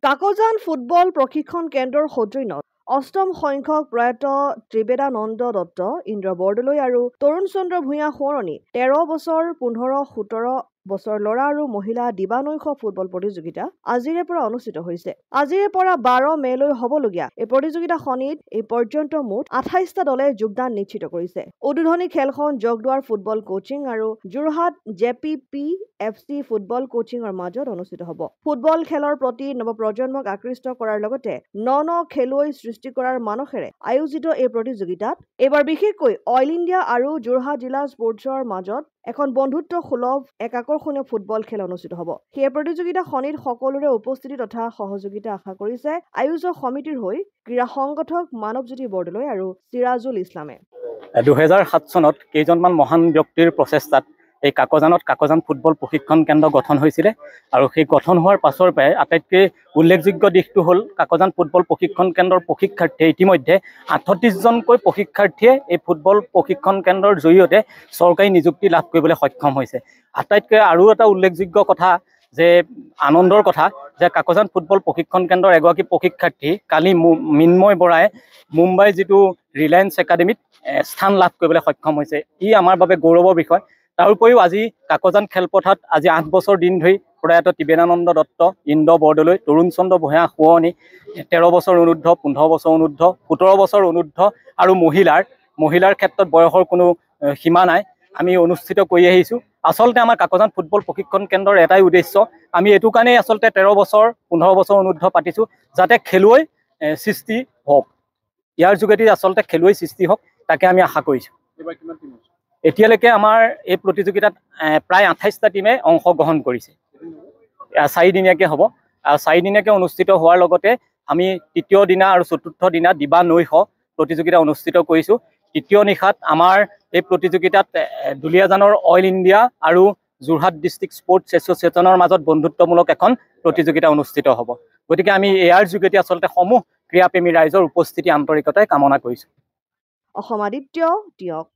Kakajan football প্ৰশিক্ষণ কেন্দ্ৰৰ সৌজন্যত অষ্টম সংখ্যক প্ৰয়াত ত্ৰিবেদানন্দ দত্ত, ইন্দ্ৰ বৰদলৈ আৰু তৰুণ চন্দ্ৰ ভূঞা সোঁৱৰণী 13 বছৰ, 15-17 বছৰ ল'ৰা আৰু মহিলা দিবানৈশ ফুটবল প্ৰতিযোগিতা আজিৰে পৰা অনুষ্ঠিত হৈছে। আজিৰে পৰা 12 মেলৈ হ'বলগীয়া এই প্ৰতিযোগিতাখনিত এই পৰ্যন্ত মুঠ 28টা দলে যোগদান নিশ্চিত কৰিছে। উদ্বোধনী খেলখন জগদুৱাৰ ফুটবল কোচিং আৰু যোৰহাট JPPFC ফুটবল কোচিংৰ মাজত অনুষ্ঠিত হ'ব। ফুটবল খেলৰ প্ৰতি নৱপ্ৰজন্মক আকৃষ্ট কৰাৰ লগতে ন খেলুৱৈ সৃষ্টি কৰাৰ মানসেৰে আয়োজিত এই প্ৰতিযোগিতাত এইবাৰ বিশেষকৈ অইল ইণ্ডিয়া আৰু যোৰহাট জিলা স্পৰ্টছৰ মাজত এখন বন্ধুত্ব সুলভ এক আকৰ্ষণীয় ফুটবল খেল অনুষ্ঠিত হ'ব। সেই প্ৰতিযোগিতাখনিত সকলোৰে উপস্থিতি তথা সহযোগিতা আশা কৰিছে আয়োজক সমিতিৰ হৈ ক্ৰীড়া সংগঠক মানৱজ্যোতি বৰদলৈ আৰু চিৰাজুল ইছলামে। 2007 চনত কেইজনমান মহান ব্যক্তিৰ প্ৰচেষ্টাত এই কাকজান ফুটবল প্ৰশিক্ষণ কেন্দ্ৰ গঠন হৈছিলে আৰু সেই গঠন হোৱাৰ পাছৰ পৰাই আটাইতকৈ উল্লেখযোগ্য দিশটো হ'ল কাকজান ফুটবল প্ৰশিক্ষণ কেন্দ্ৰৰ প্ৰশিক্ষাৰ্থীয়ে ইতিমধ্যে 38জনকৈ প্ৰশিক্ষাৰ্থীয়ে এই ফুটবল প্ৰশিক্ষণ কেন্দ্ৰৰ জৰিয়তে চৰকাৰী নিযুক্তি লাভ কৰিবলৈ সক্ষম হৈছে। আটাইতকৈ আৰু এটা উল্লেখযোগ্য কথা যে আনন্দৰ কথা যে কাকজান ফুটবল প্ৰশিক্ষণ কেন্দ্ৰৰ এগৰাকী প্ৰশিক্ষাৰ্থী কালি মিন্ময় বৰাই মুম্বাইৰ যিটো ৰিলায়েন্স একাডেমীত স্থান লাভ কৰিবলৈ সক্ষম হৈছে। ই আমাৰ বাবে গৌৰৱৰ বিষয়। তাৰ উপৰিও আজি কাকজান খেলপথাৰত আজি 8 বছৰ দিন ধৰি প্ৰয়াত ত্ৰিবেদানন্দ দত্ত, ইন্দ্ৰ বৰদলৈ, তৰুণ চন্দ্ৰ ভূঞা সোঁৱৰণী 13 বছৰ অনূৰ্ধ্ব, 15 বছৰ অনূৰ্ধ্ব, 17 বছৰ অনূৰ্ধ্ব আৰু মহিলাৰ ক্ষেত্ৰত বয়সৰ কোনো সীমা নাই, আমি অনুষ্ঠিত কৰি আহিছোঁ। আচলতে আমাৰ কাকজান ফুটবল প্ৰশিক্ষণ কেন্দ্ৰৰ এটাই উদ্দেশ্য, আমি এইটো কাৰণেই আচলতে 13 বছৰ 15 বছৰ অনূৰ্ধ্ব পাতিছোঁ যাতে খেলুৱৈ সৃষ্টি হওক। ইয়াৰ যোগেদি আচলতে খেলুৱৈ সৃষ্টি হওক তাকে আমি আশা কৰিছোঁ। এতিয়ালৈকে আমাৰ এই প্ৰতিযোগিতাত প্ৰায় 28টা টীমে অংশগ্ৰহণ কৰিছে। 4 দিনীয়াকৈ হ'ব আৰু 4 দিনীয়াকৈ অনুষ্ঠিত হোৱাৰ লগতে আমি তৃতীয় দিনা আৰু চতুৰ্থ দিনা দিবানৈশ প্ৰতিযোগিতা অনুষ্ঠিত কৰিছোঁ। তৃতীয় নিশাত আমাৰ এই প্ৰতিযোগিতাত দুলীয়াজানৰ অইল ইণ্ডিয়া আৰু যোৰহাট ডিষ্ট্ৰিক্ট স্পৰ্টছ এছ'চিয়েশ্যনৰ মাজত বন্ধুত্বমূলক এখন প্ৰতিযোগিতা অনুষ্ঠিত হ'ব। গতিকে আমি ইয়াৰ যোগেদি আচলতে সমূহ ক্ৰীড়াপ্ৰেমী ৰাইজৰ উপস্থিতি আন্তৰিকতাই কামনা কৰিছোঁ। অসম আদিত্য টিয়ক।